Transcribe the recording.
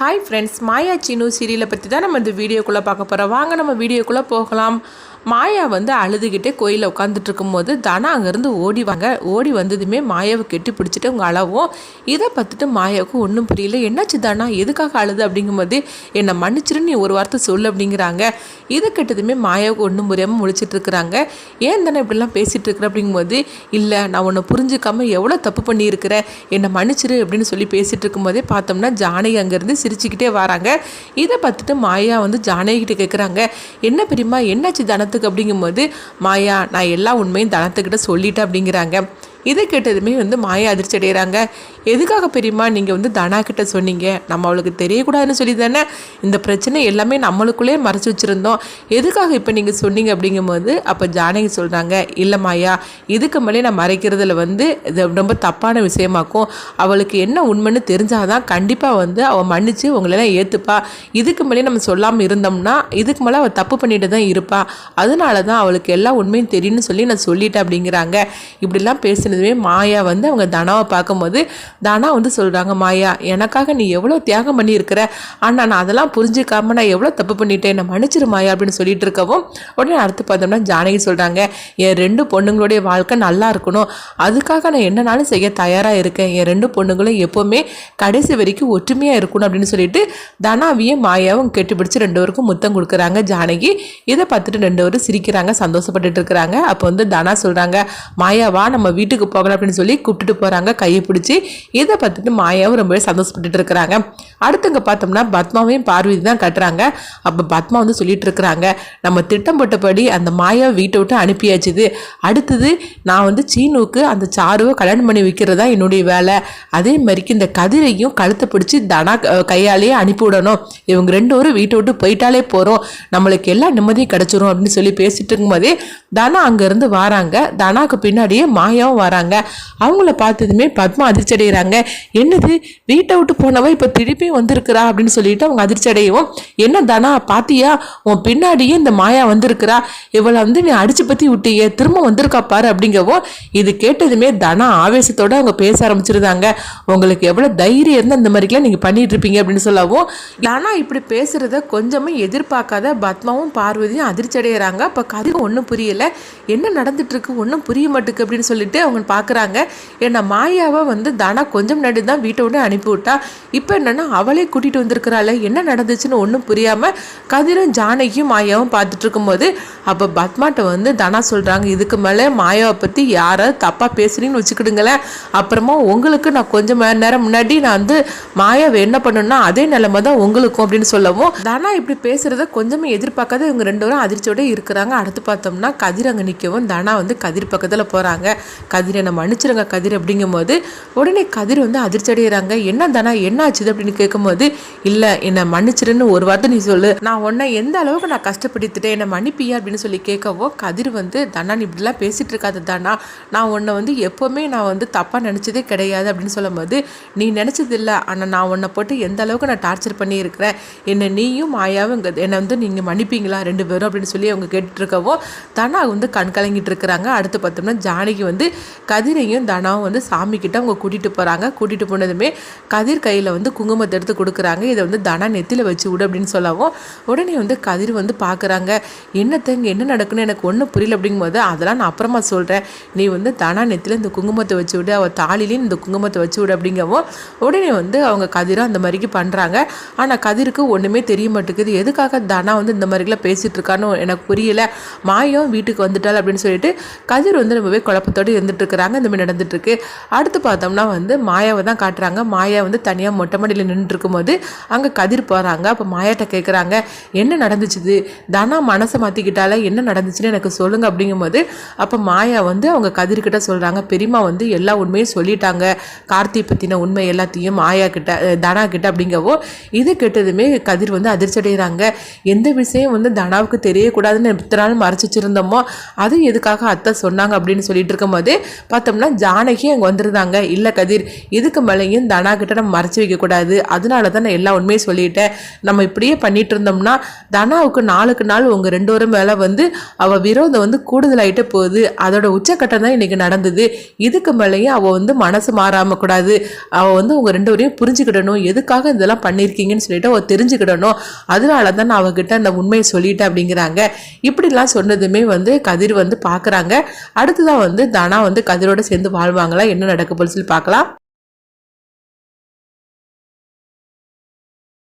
Hi friends, மாயா சீனு சீரியலை பற்றி தான் நம்ம இந்த வீடியோக்குள்ளே பார்க்க போகிறோம். வாங்க நம்ம வீடியோக்குள்ளே போகலாம். மாயா அழுதுகிட்டே கோயிலில் உட்காந்துட்டு இருக்கும்போது தனா அங்கேருந்து ஓடி வந்ததுமே மாயாவை கெட்டி பிடிச்சிட்டு அவங்க அளவும். இதை பார்த்துட்டு மாயாவுக்கு ஒன்றும் புரியல. என்னாச்சு தானா, எதுக்காக அழுது அப்படிங்கும்போது என்னை மன்னிச்சிருன்னு நீ ஒரு வார்த்தை சொல்லு அப்படிங்கிறாங்க. இதை கேட்டதுமே மாயாவுக்கு ஒன்றும் புரியாமல் முழிச்சிட்டு இருக்கிறாங்க. ஏன் தானே இப்படிலாம் பேசிகிட்டு இருக்கிற அப்படிங்கும்போது, இல்லை நான் உன்னை புரிஞ்சுக்காமல் எவ்வளோ தப்பு பண்ணியிருக்கிறேன், என்னை மன்னிச்சிரு அப்படின்னு சொல்லி பேசிகிட்டு இருக்கும்போதே பார்த்தோம்னா ஜானகி அங்கேருந்து சிரிச்சுக்கிட்டே வராங்க. இதை பார்த்துட்டு மாயா ஜானகிட்ட கேட்குறாங்க, என்ன பெரியம்மா என்னாச்சு தனத்துக்கு அப்படிங்கும்போது, மாயா நான் எல்லா உண்மையும் தனத்துக்கிட்ட சொல்லிட்டேன் அப்படிங்கிறாங்க. இதை கேட்டதுமே மாயா அதிர்ச்சி அடைகிறாங்க. எதுக்காக பெரியம்மா நீங்கள் தனா கிட்ட சொன்னீங்க? நம்ம அவளுக்கு தெரியக்கூடாதுன்னு சொல்லி தானே இந்த பிரச்சனை எல்லாமே நம்மளுக்குள்ளே மறைச்சி வச்சுருந்தோம். எதுக்காக இப்போ நீங்கள் சொன்னீங்க அப்படிங்கும்போது அப்போ ஜானகி சொல்கிறாங்க, இல்லை மாயா இதுக்கு மேலே நான் மறைக்கிறதுல இது ரொம்ப தப்பான விஷயமாக்கும். அவளுக்கு என்ன உண்மைன்னு தெரிஞ்சாதான் கண்டிப்பாக அவள் மன்னிச்சு உங்களெல்லாம் ஏற்றுப்பா. இதுக்கு மேலே நம்ம சொல்லாமல் இருந்தோம்னா இதுக்கு மேலே அவள் தப்பு பண்ணிட்டு தான் இருப்பா. அதனால தான் அவளுக்கு எல்லா உண்மையும் தெரியும்னு சொல்லி நான் சொல்லிட்டேன் அப்படிங்கிறாங்க. இப்படிலாம் பேசினதுமே மாயா அவங்க தனாவை பார்க்கும்போது தானா சொல்கிறாங்க, மாயா எனக்காக நீ எவ்வளோ தியாகம் பண்ணியிருக்கிற, ஆனால் நான் அதெல்லாம் புரிஞ்சுக்காம நான் எவ்வளோ தப்பு பண்ணிட்டேன், நான் மன்னிச்சிரு மாயா அப்படின்னு சொல்லிட்டு இருக்கவும் உடனே அடுத்து பார்த்தோம்னா ஜானகி சொல்கிறாங்க, என் 2 பொண்ணுங்களுடைய வாழ்க்கை நல்லா இருக்கணும், அதுக்காக நான் என்னனாலும் செய்ய தயாராக இருக்கேன். என் 2 பொண்ணுங்களும் எப்போவுமே கடைசி வரைக்கும் ஒற்றுமையாக இருக்கணும் அப்படின்னு சொல்லிட்டு தனாவையும் மாயாவும் கெட்டிப்பிடிச்சு 2 பேருக்கும் முத்தம் கொடுக்குறாங்க ஜானகி. இதை பார்த்துட்டு 2 பேரும் சிரிக்கிறாங்க, சந்தோஷப்பட்டுட்டு இருக்கிறாங்க. அப்போ தனா சொல்கிறாங்க, மாயாவா நம்ம வீட்டுக்கு போகலாம் அப்படின்னு சொல்லி கூப்பிட்டுட்டு போகிறாங்க கையை பிடிச்சி. இதை பார்த்துட்டு மாயாவும் ரொம்பவே சந்தோஷப்பட்டு இருக்கிறாங்க. அடுத்தங்க பார்த்தோம்னா பத்மாவையும் பார்வதி தான் கட்டுறாங்க. அப்போ பத்மா சொல்லிட்டு இருக்கிறாங்க, நம்ம திட்டம் போட்டபடி அந்த மாயாவை வீட்டை விட்டு அனுப்பியாச்சுது. அடுத்தது நான் சீனுக்கு அந்த சாருவை கல்யாணம் பண்ணி வைக்கிறதா என்னுடைய வேலை. அதே மாதிரிக்கு இந்த கதிரையும் கழுத்தை பிடிச்சி தனா கையாலேயே அனுப்பிவிடணும். இவங்க 2 பேரும் வீட்டை விட்டு போயிட்டாலே போகிறோம், நம்மளுக்கு எல்லா நிம்மதியும் கிடச்சிரும் அப்படின்னு சொல்லி பேசிட்டு இருக்கும்போதே தனா அங்கேருந்து வராங்க. தனாக்கு பின்னாடியே மாயாவும் வராங்க. அவங்கள பார்த்ததுமே பத்மா அதிர்ச்சி அடைகிறாங்க. என்னது வீட்டை விட்டு போனவ இப்போ திருப்பியும் வந்திருக்கிறா அப்படின்னு சொல்லிட்டு அவங்க அதிர்ச்சி அடையவும், என்ன தனா பாத்தியா உன் பின்னாடியே இந்த மாயா வந்திருக்கிறா, இவளை நீ அடிச்சு பற்றி விட்டியே, திரும்ப வந்திருக்கா பாரு அப்படிங்கவும். இது கேட்டதுமே தனா ஆவேசத்தோட அவங்க பேச ஆரம்பிச்சிருந்தாங்க. உங்களுக்கு எவ்வளோ தைரியம் இருந்தால் இந்த மாதிரிலாம் நீங்கள் பண்ணிட்டு இருப்பீங்க அப்படின்னு சொல்லவும், தனா இப்படி பேசுறத கொஞ்சமே எதிர்பார்க்காத பத்மாவும் பார்வதியும் அதிர்ச்சி அடைகிறாங்க. அப்போ கதிர் ஒன்றும் புரியல, என்ன நடந்துட்டு இருக்கு ஒன்றும் புரிய மாட்டுக்கு அப்படின்னு சொல்லிட்டு அவங்க பார்க்குறாங்க. ஏன்னா மாயாவை தனா கொஞ்சம் முன்னாடி தான் வீட்டை விட்டு அனுப்பிவிட்டா, இப்போ என்னன்னா அவளே கூட்டிகிட்டு வந்திருக்கிறாள், என்ன நடந்துச்சுன்னு ஒன்றும் புரியாமல் கதிரும் ஜானகியும் மாயாவும் பார்த்துட்டு இருக்கும்போது அப்போ பத்மாட்ட தனா சொல்கிறாங்க, இதுக்கு மேலே மாயாவை பற்றி யாராவது தப்பாக பேசுறீங்கன்னு வச்சுக்கிடுங்களேன், அப்புறமா உங்களுக்கு நான் கொஞ்சம் நேரம் முன்னாடி நான் மாயாவை என்ன பண்ணணும்னா அதே நிலைமை தான் உங்களுக்கும் அப்படின்னு சொல்லவும், தனா இப்படி பேசுகிறத கொஞ்சமே எதிர்பார்க்காத இவங்க 2 பேரும் அதிர்ச்சியோடு இருக்கிறாங்க. அடுத்து பார்த்தோம்னா கதிர் அங்கே நிற்கவும் தனா கதிர் பக்கத்தில் போகிறாங்க. கதிர் என்னை மன்னிச்சிருங்க கதிர் அப்படிங்கும்போது உடனே கதிர் அதிர்ச்சி அடைகிறாங்க. என்ன தானா என்ன ஆச்சுது அப்படின்னு கேட்கும்போது, இல்லை என்னை மன்னிச்சிருன்னு ஒரு வார்த்தை நீ சொல்லு, நான் உன்னை எந்த அளவுக்கு நான் கஷ்டப்படுத்திட்டேன், என்னை மன்னிப்பியா அப்படின்னு சொல்லி கேட்கவும் கதிர் தானா நீ இப்படிலாம் பேசிகிட்டு இருக்காது தானா, நான் உன்னை எப்போவுமே நான் தப்பாக நினச்சதே கிடையாது அப்படின்னு சொல்லும்போது, நீ நினச்சது இல்லை, ஆனால் நான் உன்னை போட்டு எந்த அளவுக்கு நான் டார்ச்சர் பண்ணியிருக்கிறேன், என்னை நீயும் மாயாவும் என்னை நீங்கள் மன்னிப்பீங்களா 2 பேரும் அப்படின்னு சொல்லி அவங்க கேட்டுருக்கவும் தானா கண் கலங்கிட்டு இருக்கிறாங்க. அடுத்து பார்த்தோம்னா ஜானகி கதிரையும் தனாவும் சாமி கிட்ட அவங்க கூட்டிகிட்டு போகிறாங்க. கூட்டிகிட்டு போனதுமே கதிர் கையில் குங்குமத்தை எடுத்து கொடுக்குறாங்க. இதை தனா நெத்தியில் வச்சு விடு அப்படின்னு சொல்லவும் உடனே கதிர் பார்க்குறாங்க, என்னத்தங்க என்ன நடக்குன்னு எனக்கு ஒன்றும் புரியல அப்படிங்கும்போது, அதெல்லாம் நான் அப்புறமா சொல்கிறேன், நீ தனா நெத்தியில் இந்த குங்குமத்தை வச்சு விடு, அவள் தாலிலையும் இந்த குங்குமத்தை வச்சு விடு அப்படிங்கவும் உடனே அவங்க கதிரும் அந்த மாதிரிக்கு பண்ணுறாங்க. ஆனால் கதிருக்கு ஒன்றுமே தெரிய மாட்டேங்குது, எதுக்காக தனா இந்த மாதிரிலாம் பேசிகிட்டு இருக்கான்னு எனக்கு புரியல, மாயம் வீட்டுக்கு வந்துட்டாள் அப்படின்னு சொல்லிட்டு கதிர் ரொம்பவே குழப்பத்தோடு இருந்துட்டு இருக்கிறாங்க. இந்த மாதிரி நடந்துட்டு இருக்கு. அடுத்து பார்த்தோம்னா மாயாவை தான் காட்டுறாங்க. மாயா தனியாக மொட்டை மாடியில் நின்றுட்டு இருக்கும்போது அங்கே கதிர் போகிறாங்க. அப்போ மாயாட்ட கேட்குறாங்க, என்ன நடந்துச்சுது, தனா மனசை மாற்றிக்கிட்டால என்ன நடந்துச்சுன்னு எனக்கு சொல்லுங்க அப்படிங்கும்போது அப்போ மாயா அவங்க கதிர்கிட்ட சொல்கிறாங்க, பெரியம்மா எல்லா உண்மையும் சொல்லிட்டாங்க, கார்த்தி பற்றின உண்மை எல்லாத்தையும் மாயா கிட்ட தனா கிட்ட அப்படிங்கவோ. இது கேட்டதுமே கதிர் அதிர்ச்சி அடைகிறாங்க. எந்த விஷயம் தனாவுக்கு தெரியக்கூடாதுன்னு எத்தனை நாள் மறைச்சி வச்சிருந்தோமோ அது எதுக்காக அத்தை சொன்னாங்க அப்படின்னு சொல்லிட்டு இருக்கும்போது பார்த்தோம்னா ஜானகி அங்கே வந்துருந்தாங்க. இல்லை கதிர், இதுக்கு மேலேயும் தனா கிட்ட நம்ம மறைச்சி வைக்கக்கூடாது, அதனால தான் நான் எல்லா உண்மையும் சொல்லிட்டேன். நம்ம இப்படியே பண்ணிட்டு இருந்தோம்னா தனாவுக்கு நாளுக்கு நாள் உங்கள் 2 பேரும் மேலே வந்து அவள் விரோதம் வந்து கூடுதலாயிட்டே போகுது. அதோட உச்சக்கட்டம் தான் இன்னைக்கு நடந்தது. இதுக்கு மேலேயும் அவள் வந்து மனசு மாறாம கூடாது. அவள் வந்து உங்கள் 2 பேரையும் புரிஞ்சுக்கிடணும், எதுக்காக இதெல்லாம் பண்ணியிருக்கீங்கன்னு சொல்லிட்டு அவள் தெரிஞ்சுக்கிடணும். அதனால தான் நான் அவகிட்ட அந்த உண்மையை சொல்லிட்டேன் அப்படிங்கிறாங்க. இப்படிலாம் சொன்னதுமே வந்து கதிர் வந்து பார்க்குறாங்க. அடுத்ததான் வந்து தனா வந்து கதிரோட சேர்ந்து வாழ்வாங்களா, என்ன நடக்க போகுதுன்னு சொல்லி பார்க்கலாம்.